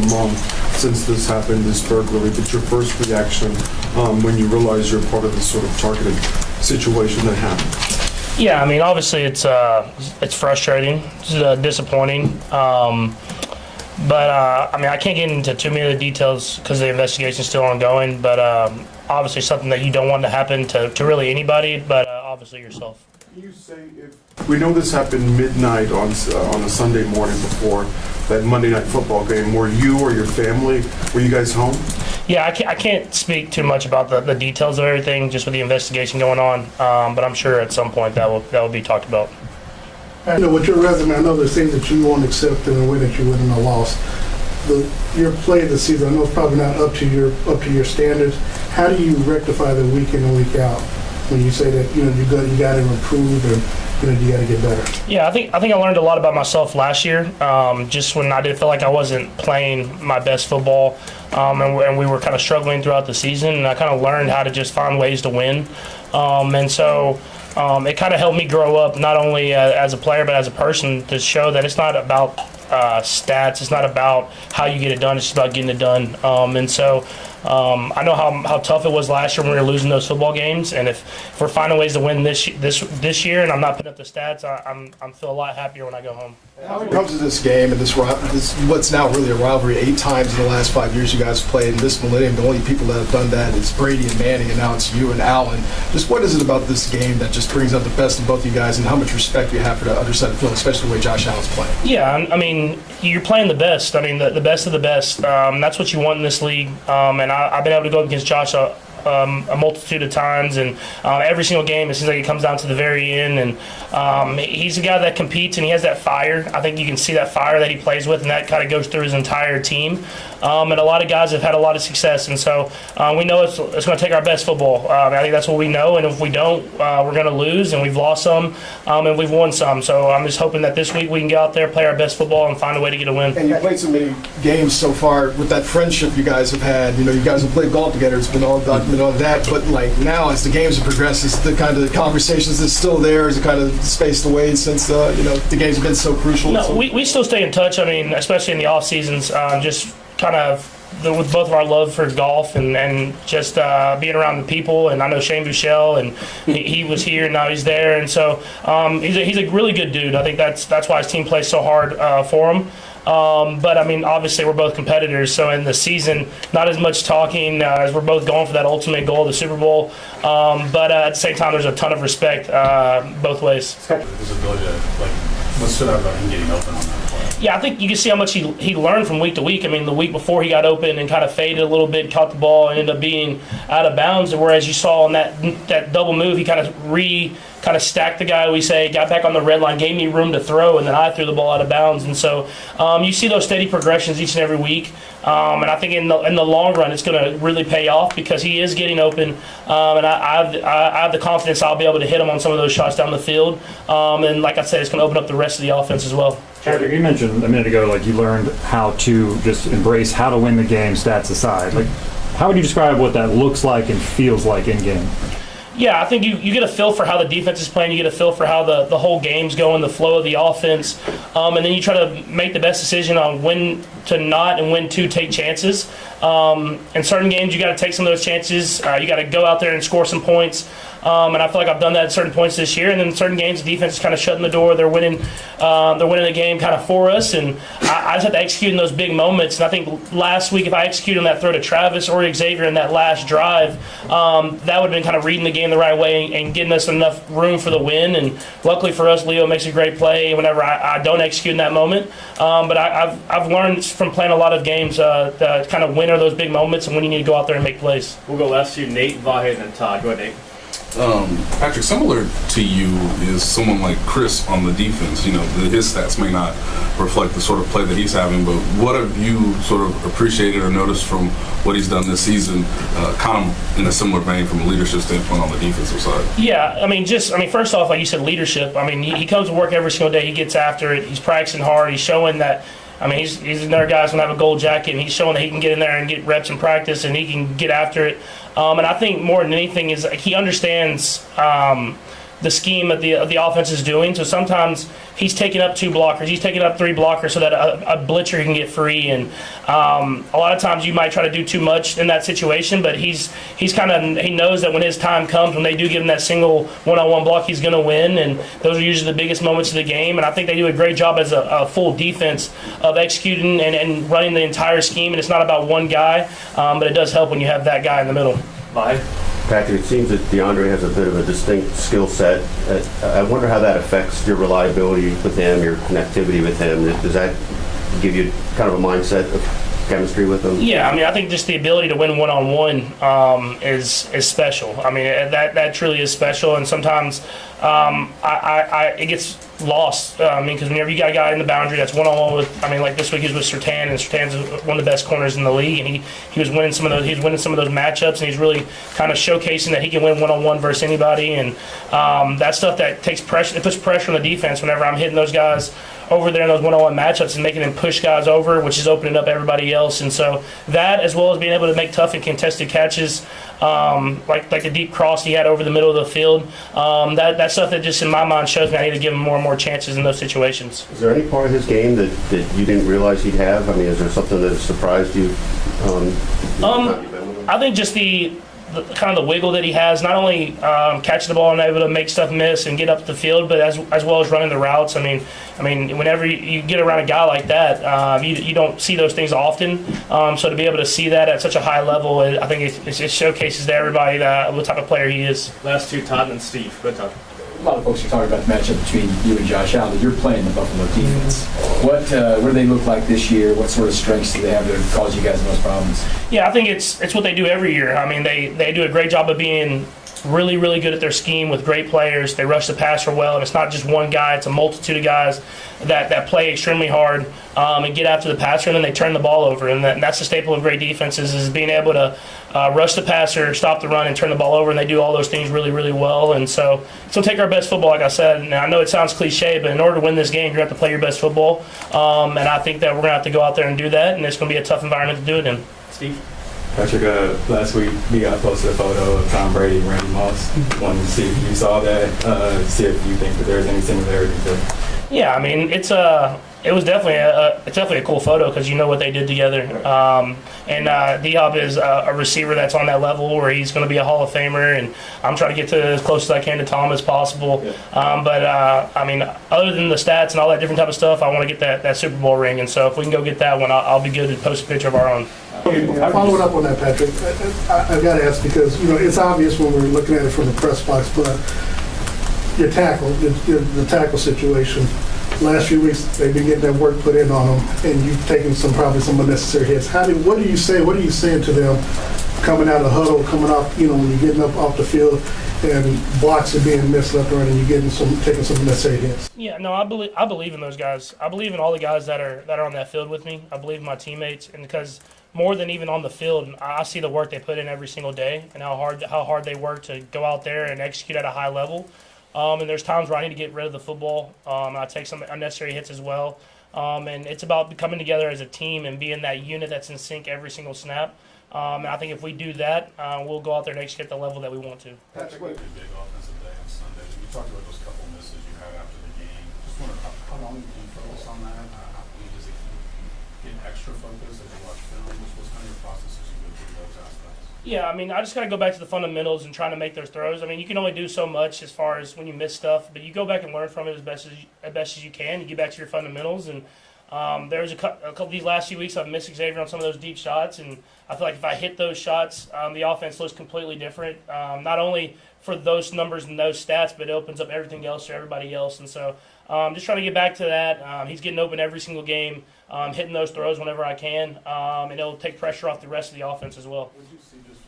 month since this happened, this burglary, but your first reaction when you realize you're part of this sort of targeted situation that happened? Yeah, I mean, obviously it's frustrating, it's disappointing, but I mean, I can't get into too many of the details because the investigation's still ongoing. But obviously, something that you don't want to happen to really anybody, but obviously yourself. Can you say, if we know this happened midnight on a Sunday morning before that Monday Night Football game, were you or your family, were you guys home? Yeah, I can't speak too much about the details of everything, just with the investigation going on. But I'm sure at some point that will be talked about. You know, with your resume, I know there's things that you won't accept in a way that you wouldn't have lost. Your play this season, I know it's probably not up to your standards. How do you rectify the week in and week out when you say that you got to improve and you got to get better? Yeah, I think I learned a lot about myself last year. Just when I did feel like I wasn't playing my best football, and we were kind of struggling throughout the season, and I kind of learned how to just find ways to win, and so. It kind of helped me grow up, not only as a player, but as a person, to show that it's not about stats. It's not about how you get it done. It's just about getting it done. And so I know how tough it was last year when we were losing those football games. And if we're finding ways to win this year, and I'm not putting up the stats, I'm feel a lot happier when I go home. How it comes to this game and this what's now really a rivalry, 8 times in the last 5 years you guys played in this millennium, the only people that have done that is Brady and Manning, and now it's you and Allen. Just what is it about this game that just brings out the best in both of you guys, and how much respect you have for the other side of the field, especially the way Josh Allen's playing? Yeah, I mean, you're playing the best. I mean, the best of the best. That's what you want in this league. And I've been able to go up against Josh a multitude of times, and every single game it seems like it comes down to the very end, and he's a guy that competes and he has that fire. I think you can see that fire that he plays with, and that kind of goes through his entire team, and a lot of guys have had a lot of success, and so we know it's going to take our best football. I think that's what we know, and if we don't, we're going to lose, and we've lost some and we've won some, so I'm just hoping that this week we can get out there, play our best football, and find a way to get a win. And you played so many games so far with that friendship you guys have had. You know, you guys have played golf together. It's been all documented on that, but like now as the games have progressed, is the kind of conversations that's still there, is it kind of spaced away since the games have been so crucial? No, we still stay in touch. I mean, especially in the off seasons, just kind of with both of our love for golf and just being around the people. And I know Shane Buechele, and he was here, now he's there, and so he's a really good dude. I think that's why his team plays so hard for him. But I mean, obviously we're both competitors, so in the season, not as much talking as we're both going for that ultimate goal, the Super Bowl. But at the same time, there's a ton of respect both ways. His ability to, what stood out about him getting open on that play? Yeah, I think you can see how much he learned from week to week. I mean, the week before he got open and kind of faded a little bit, caught the ball, and ended up being out of bounds. And whereas you saw on that double move, he kind of stacked the guy, we say, got back on the red line, gave me room to throw, and then I threw the ball out of bounds. And so you see those steady progressions each and every week. And I think in the long run, it's going to really pay off because he is getting open. And I have the confidence I'll be able to hit him on some of those shots down the field. And like I said, it's going to open up the rest of the offense as well. Patrick, you mentioned a minute ago, like you learned how to just embrace how to win the game, stats aside. Like, how would you describe what that looks like and feels like in game? Yeah, I think you get a feel for how the defense is playing. You get a feel for how the whole game's going, the flow of the offense. And then you try to make the best decision on when to not and when to take chances. In certain games, you got to take some of those chances. You got to go out there and score some points. And I feel like I've done that at certain points this year. And then in certain games, the defense is kind of shutting the door. They're winning the game kind of for us. And I just have to execute in those big moments. And I think last week, if I executed on that throw to Travis or Xavier in that last drive, that would have been kind of reading the game the right way and getting us enough room for the win. And luckily for us, Leo makes a great play whenever I don't execute in that moment. But I've learned from playing a lot of games to kind of winner those big moments and when you need to go out there and make plays. We'll go left to you, Nate, Vahe, and then Todd. Go ahead, Nate. Patrick, similar to you is someone like Chris on the defense. You know, his stats may not reflect the sort of play that he's having, but what have you sort of appreciated or noticed from what he's done this season, kind of in a similar vein from a leadership standpoint on the defensive side? Yeah, I mean, first off, like you said, leadership. I mean, he comes to work every single day. He gets after it. He's practicing hard. He's showing that. I mean, he's another guy who's going to have a gold jacket, and he's showing that he can get in there and get reps in practice, and he can get after it. And I think more than anything is he understands the scheme of the offense is doing. So sometimes he's taking up 2 blockers, he's taking up 3 blockers so that a blitzer can get free. And a lot of times you might try to do too much in that situation, but he knows that when his time comes, when they do give him that single one-on-one block, he's going to win. And those are usually the biggest moments of the game. And I think they do a great job as a full defense of executing and running the entire scheme. And it's not about one guy, but it does help when you have that guy in the middle. Bye. Patrick, it seems that DeAndre has a bit of a distinct skill set. I wonder how that affects your reliability with him, your connectivity with him. Does that give you kind of a mindset of chemistry with him? Yeah, I mean, I think just the ability to win one-on-one is special. I mean, that truly is special, and sometimes it gets lost. I mean, because whenever you got a guy in the boundary that's one-on-one with, I mean, like this week he was with Surtain, and Surtain's one of the best corners in the league, and he was winning some of those. He's winning some of those matchups, and he's really kind of showcasing that he can win one-on-one versus anybody. And that stuff that takes pressure, it puts pressure on the defense. Whenever I'm hitting those guys over there in those one-on-one matchups and making them push guys over, which is opening up everybody else. And so that, as well as being able to make tough and contested catches, like the deep cross he had over the middle of the field, that stuff that just in my mind shows me I need to give him more and more chances in those situations. Is there any part of his game that you didn't realize he'd have? I mean, is there something that surprised you? I think just the kind of the wiggle that he has, not only catching the ball and able to make stuff miss and get up the field, but as well as running the routes. I mean, whenever you get around a guy like that, you don't see those things often. So to be able to see that at such a high level, I think it showcases to everybody what type of player he is. Last 2, Todd and Steve. Go Todd. A lot of folks are talking about the matchup between you and Josh Allen. You're playing the Buffalo defense. What do they look like this year? What sort of strengths do they have that cause you guys the most problems? Yeah, I think it's what they do every year. I mean, they do a great job of being really, really good at their scheme with great players. They rush the passer well, and it's not just one guy. It's a multitude of guys that play extremely hard and get after the passer, and then they turn the ball over. And that's the staple of great defenses is being able to rush the passer, stop the run, and turn the ball over, and they do all those things really, really well. And so take our best football, like I said. And I know it sounds cliche, but in order to win this game, you're going to have to play your best football. And I think that we're going to have to go out there and do that, and it's going to be a tough environment to do it in. Steve? Patrick, last week we got posted a photo of Tom Brady and Randy Moss. Wanted to see if you saw that, see if you think that there's any similarities there. Yeah, I mean, it was definitely a cool photo because you know what they did together. And D-Hop is a receiver that's on that level where he's going to be a Hall of Famer, and I'm trying to get to as close as I can to Tom as possible. But I mean, other than the stats and all that different type of stuff, I want to get that Super Bowl ring. And so if we can go get that one, I'll be good to post a picture of our own. Following up on that, Patrick, I've got to ask because, it's obvious when we're looking at it from the press box, but your tackle, the tackle situation, last few weeks they've been getting that work put in on them, and you've taken probably some unnecessary hits. What do you say? What are you saying to them coming out of the huddle, coming up, when you're getting up off the field and blocks are being missed left and right, and you're taking some unnecessary hits? Yeah, no, I believe in those guys. I believe in all the guys that are on that field with me. I believe in my teammates, and because more than even on the field, I see the work they put in every single day and how hard they work to go out there and execute at a high level. And there's times where I need to get rid of the football. I take some unnecessary hits as well. And it's about coming together as a team and being that unit that's in sync every single snap. And I think if we do that, we'll go out there and execute at the level that we want to. Patrick, what a big offensive day on Sunday. You talked about those couple misses you had after the game. Just wonder how long you can focus on that? Does it get extra focus as you watch film? What's kind of your process as you go through those aspects? Yeah, I mean, I just got to go back to the fundamentals and trying to make those throws. I mean, you can only do so much as far as when you miss stuff, but you go back and learn from it as best as you can. You get back to your fundamentals, and there was a couple of these last few weeks I've missed Xavier on some of those deep shots, and I feel like if I hit those shots, the offense looks completely different. Not only for those numbers and those stats, but it opens up everything else for everybody else. And so just trying to get back to that. He's getting open every single game, hitting those throws whenever I can, and it'll take pressure off the rest of the offense as well. What did you see just